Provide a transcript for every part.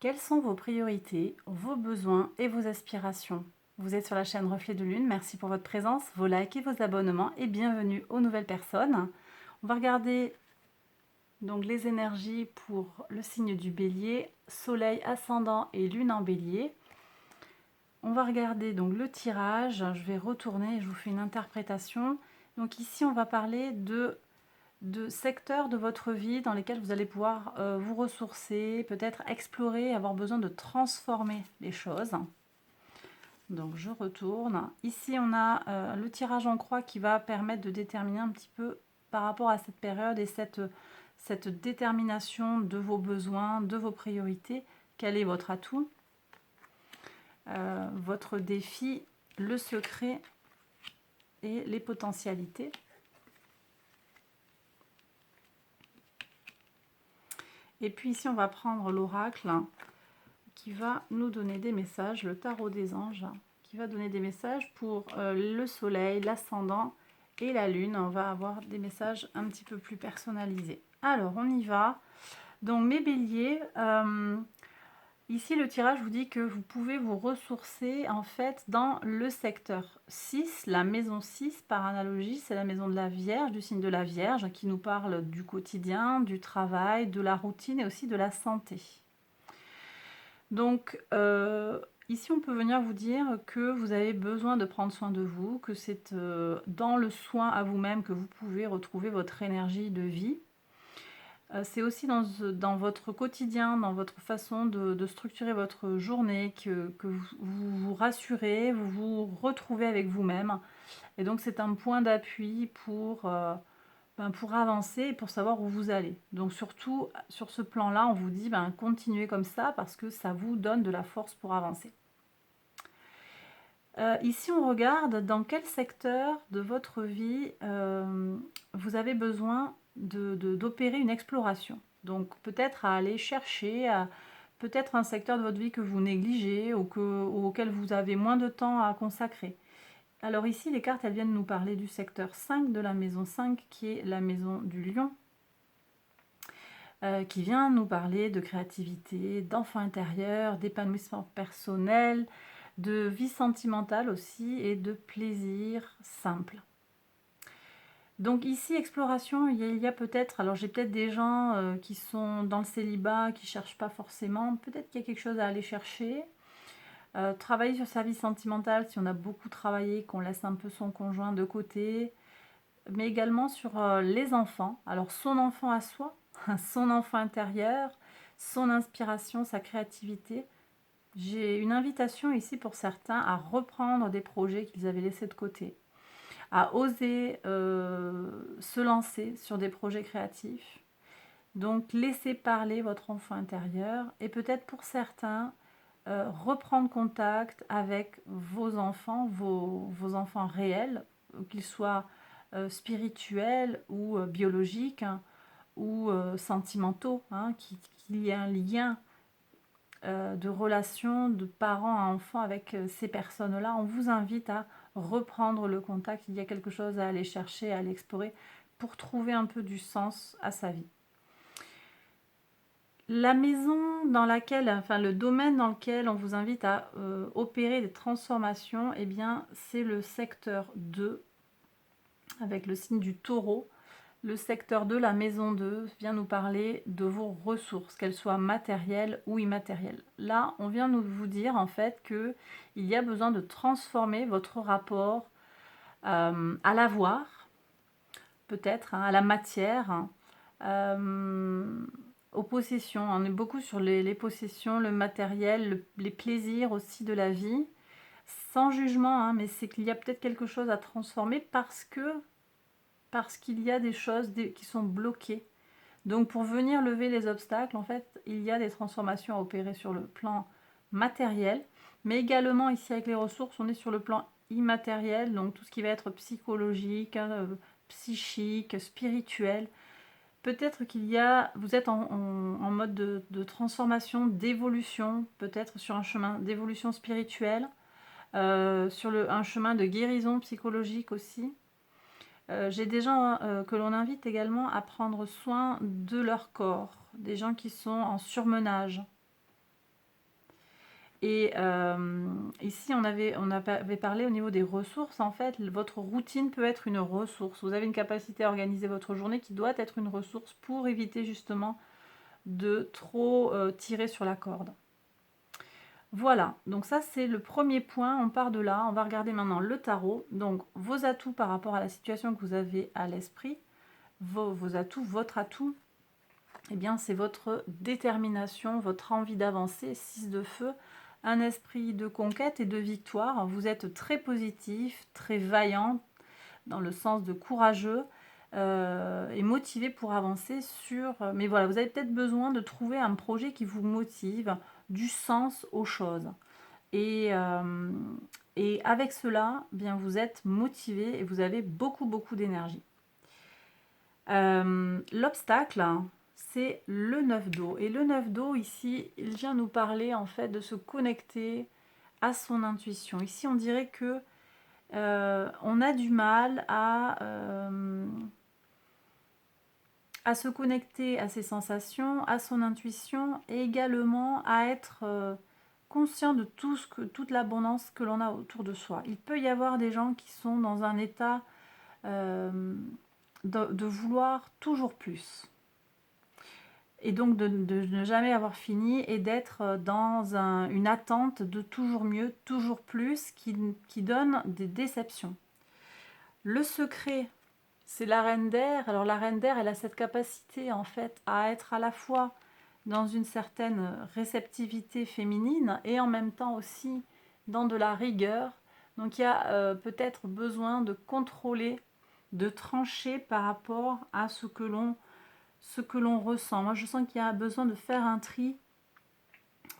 Quelles sont vos priorités, vos besoins et vos aspirations? Vous êtes sur la chaîne Reflet de Lune, merci pour votre présence, vos likes et vos abonnements et bienvenue aux nouvelles personnes. On va regarder donc les énergies pour le signe du Bélier, Soleil ascendant et Lune en Bélier. On va regarder donc le tirage, je vais retourner et je vous fais une interprétation. Donc ici on va parler de secteurs de votre vie dans lesquels vous allez pouvoir vous ressourcer, peut-être explorer, avoir besoin de transformer les choses. Donc je retourne. Ici on a le tirage en croix qui va permettre de déterminer un petit peu par rapport à cette période et cette détermination de vos besoins, de vos priorités, quel est votre atout, votre défi, le secret et les potentialités. Et puis ici on va prendre l'oracle qui va nous donner des messages, le tarot des anges, qui va donner des messages pour le soleil, l'ascendant et la lune. On va avoir des messages un petit peu plus personnalisés. Alors, on y va. Donc, mes béliers, ici, le tirage vous dit que vous pouvez vous ressourcer, en fait, dans le secteur 6, la maison 6, par analogie, c'est la maison de la Vierge, du signe de la Vierge, qui nous parle du quotidien, du travail, de la routine et aussi de la santé. Donc, ici, on peut venir vous dire que vous avez besoin de prendre soin de vous, que c'est dans le soin à vous-même que vous pouvez retrouver votre énergie de vie. C'est aussi dans votre quotidien, dans votre façon de structurer votre journée, que vous vous rassurez, vous vous retrouvez avec vous-même. Et donc, c'est un point d'appui pour avancer et pour savoir où vous allez. Donc surtout, sur ce plan-là, on vous dit continuez comme ça parce que ça vous donne de la force pour avancer. Ici, on regarde dans quel secteur de votre vie vous avez besoin d'opérer une exploration. Donc peut-être à aller chercher, peut-être un secteur de votre vie que vous négligez ou auquel vous avez moins de temps à consacrer. Alors ici, les cartes, elles viennent nous parler du secteur 5 de la maison 5, qui est la maison du lion, qui vient nous parler de créativité, d'enfant intérieur, d'épanouissement personnel, de vie sentimentale aussi et de plaisir simple. Donc ici, exploration, il y a peut-être, alors j'ai peut-être des gens qui sont dans le célibat, qui ne cherchent pas forcément, peut-être qu'il y a quelque chose à aller chercher. Travailler sur sa vie sentimentale, si on a beaucoup travaillé, qu'on laisse un peu son conjoint de côté, mais également sur les enfants. Alors son enfant à soi, son enfant intérieur, son inspiration, sa créativité. J'ai une invitation ici pour certains à reprendre des projets qu'ils avaient laissés de côté, à oser se lancer sur des projets créatifs. Donc laissez parler votre enfant intérieur et peut-être pour certains, reprendre contact avec vos enfants, vos enfants réels, qu'ils soient spirituels ou biologiques hein, ou sentimentaux, hein, qu'il y ait un lien de relation de parents à enfants avec ces personnes-là. On vous invite à reprendre le contact. Il y a quelque chose à aller chercher, à aller explorer pour trouver un peu du sens à sa vie. La maison dans laquelle, enfin le domaine dans lequel on vous invite à opérer des transformations, eh bien c'est le secteur 2 avec le signe du taureau. Le secteur 2, la maison 2, vient nous parler de vos ressources, qu'elles soient matérielles ou immatérielles. Là, on vient nous vous dire en fait qu'il y a besoin de transformer votre rapport à l'avoir, peut-être, hein, à la matière, hein, aux possessions. On est beaucoup sur les possessions, le matériel, les plaisirs aussi de la vie, sans jugement, hein, mais c'est qu'il y a peut-être quelque chose à transformer parce qu'il y a des choses qui sont bloquées. Donc pour venir lever les obstacles, en fait, il y a des transformations à opérer sur le plan matériel, mais également ici avec les ressources, on est sur le plan immatériel, donc tout ce qui va être psychologique, hein, psychique, spirituel. Peut-être vous êtes en mode de transformation, d'évolution, peut-être sur un chemin d'évolution spirituelle, sur un chemin de guérison psychologique aussi. J'ai des gens que l'on invite également à prendre soin de leur corps, des gens qui sont en surmenage. Et ici, on avait parlé au niveau des ressources. En fait, votre routine peut être une ressource. Vous avez une capacité à organiser votre journée qui doit être une ressource pour éviter justement de trop tirer sur la corde. Voilà, donc ça c'est le premier point, on part de là. On va regarder maintenant le tarot. Donc vos atouts par rapport à la situation que vous avez à l'esprit, vos atouts, votre atout, eh bien c'est votre détermination, votre envie d'avancer, 6 de feu, un esprit de conquête et de victoire. Vous êtes très positif, très vaillant, dans le sens de courageux et motivé pour avancer sur... Mais voilà, vous avez peut-être besoin de trouver un projet qui vous motive, du sens aux choses. Et avec cela, eh bien, vous êtes motivé et vous avez beaucoup, beaucoup d'énergie. L'obstacle, c'est le 9 d'eau. Et le 9 d'eau, ici, il vient nous parler en fait de se connecter à son intuition. Ici, on dirait que on a du mal à se connecter à ses sensations, à son intuition et également à être conscient de toute l'abondance que l'on a autour de soi. Il peut y avoir des gens qui sont dans un état de vouloir toujours plus. Et donc de ne jamais avoir fini et d'être dans une attente de toujours mieux, toujours plus, qui donne des déceptions. Le secret, c'est la reine d'air. Alors la reine d'air, elle a cette capacité en fait à être à la fois dans une certaine réceptivité féminine et en même temps aussi dans de la rigueur. Donc il y a peut-être besoin de contrôler, de trancher par rapport à ce que l'on ressent. Moi je sens qu'il y a besoin de faire un tri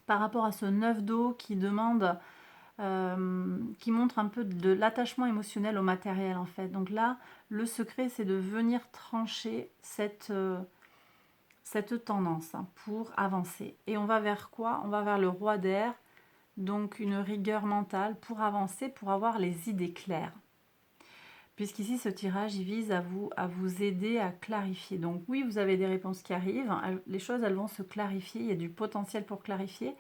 par rapport à ce 9 d'eau qui demande... qui montre un peu de l'attachement émotionnel au matériel en fait. Donc là, le secret, c'est de venir trancher cette tendance pour avancer. Et on va vers quoi? On va vers le roi d'air, donc une rigueur mentale pour avancer, pour avoir les idées claires. Puisqu'ici, ce tirage, il vise à vous aider à clarifier. Donc oui, vous avez des réponses qui arrivent, les choses, elles vont se clarifier, il y a du potentiel pour clarifier,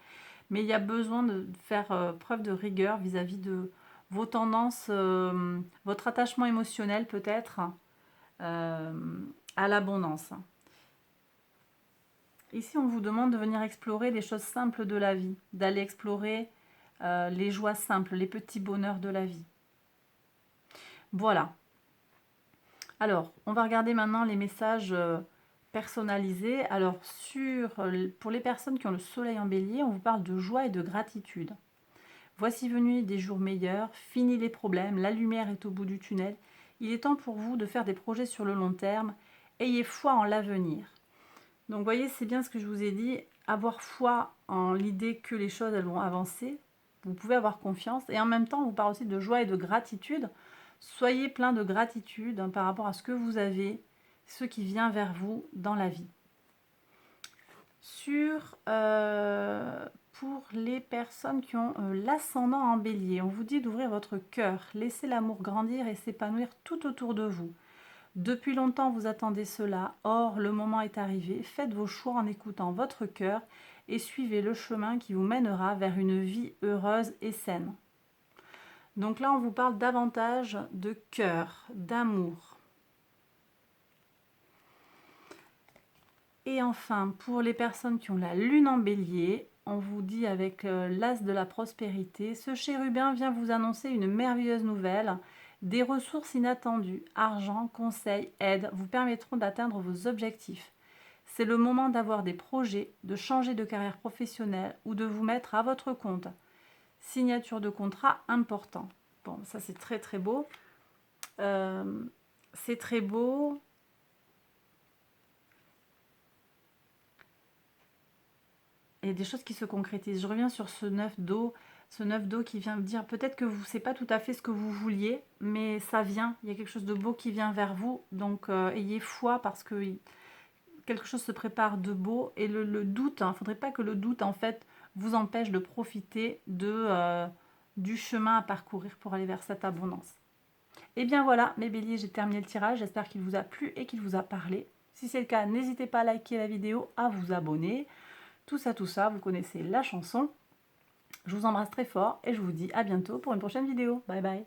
mais il y a besoin de faire preuve de rigueur vis-à-vis de vos tendances, votre attachement émotionnel peut-être à l'abondance. Ici, on vous demande de venir explorer les choses simples de la vie, d'aller explorer les joies simples, les petits bonheurs de la vie. Voilà. Alors, on va regarder maintenant les messages personnalisés. Alors, pour les personnes qui ont le soleil en bélier, on vous parle de joie et de gratitude. Voici venus des jours meilleurs, fini les problèmes, la lumière est au bout du tunnel. Il est temps pour vous de faire des projets sur le long terme. Ayez foi en l'avenir. Donc, vous voyez, c'est bien ce que je vous ai dit. Avoir foi en l'idée que les choses elles vont avancer. Vous pouvez avoir confiance. Et en même temps, on vous parle aussi de joie et de gratitude. Soyez plein de gratitude par rapport à ce que vous avez, ce qui vient vers vous dans la vie. Pour les personnes qui ont l'ascendant en bélier, on vous dit d'ouvrir votre cœur, laissez l'amour grandir et s'épanouir tout autour de vous. Depuis longtemps, vous attendez cela, or le moment est arrivé. Faites vos choix en écoutant votre cœur et suivez le chemin qui vous mènera vers une vie heureuse et saine. Donc là, on vous parle davantage de cœur, d'amour. Et enfin, pour les personnes qui ont la lune en bélier, on vous dit avec l'as de la prospérité, ce chérubin vient vous annoncer une merveilleuse nouvelle. Des ressources inattendues, argent, conseils, aide vous permettront d'atteindre vos objectifs. C'est le moment d'avoir des projets, de changer de carrière professionnelle ou de vous mettre à votre compte. Signature de contrat important. Bon, ça c'est très très beau. C'est très beau. Il y a des choses qui se concrétisent. Je reviens sur ce 9 d'eau. Ce 9 d'eau qui vient me dire, peut-être que c'est pas tout à fait ce que vous vouliez, mais ça vient. Il y a quelque chose de beau qui vient vers vous. Donc, ayez foi parce que quelque chose se prépare de beau. Et le doute, il ne faudrait pas que le doute, en fait, vous empêche de profiter du chemin à parcourir pour aller vers cette abondance. Et bien voilà, mes béliers, j'ai terminé le tirage. J'espère qu'il vous a plu et qu'il vous a parlé. Si c'est le cas, n'hésitez pas à liker la vidéo, à vous abonner. Tout ça, vous connaissez la chanson. Je vous embrasse très fort et je vous dis à bientôt pour une prochaine vidéo. Bye bye.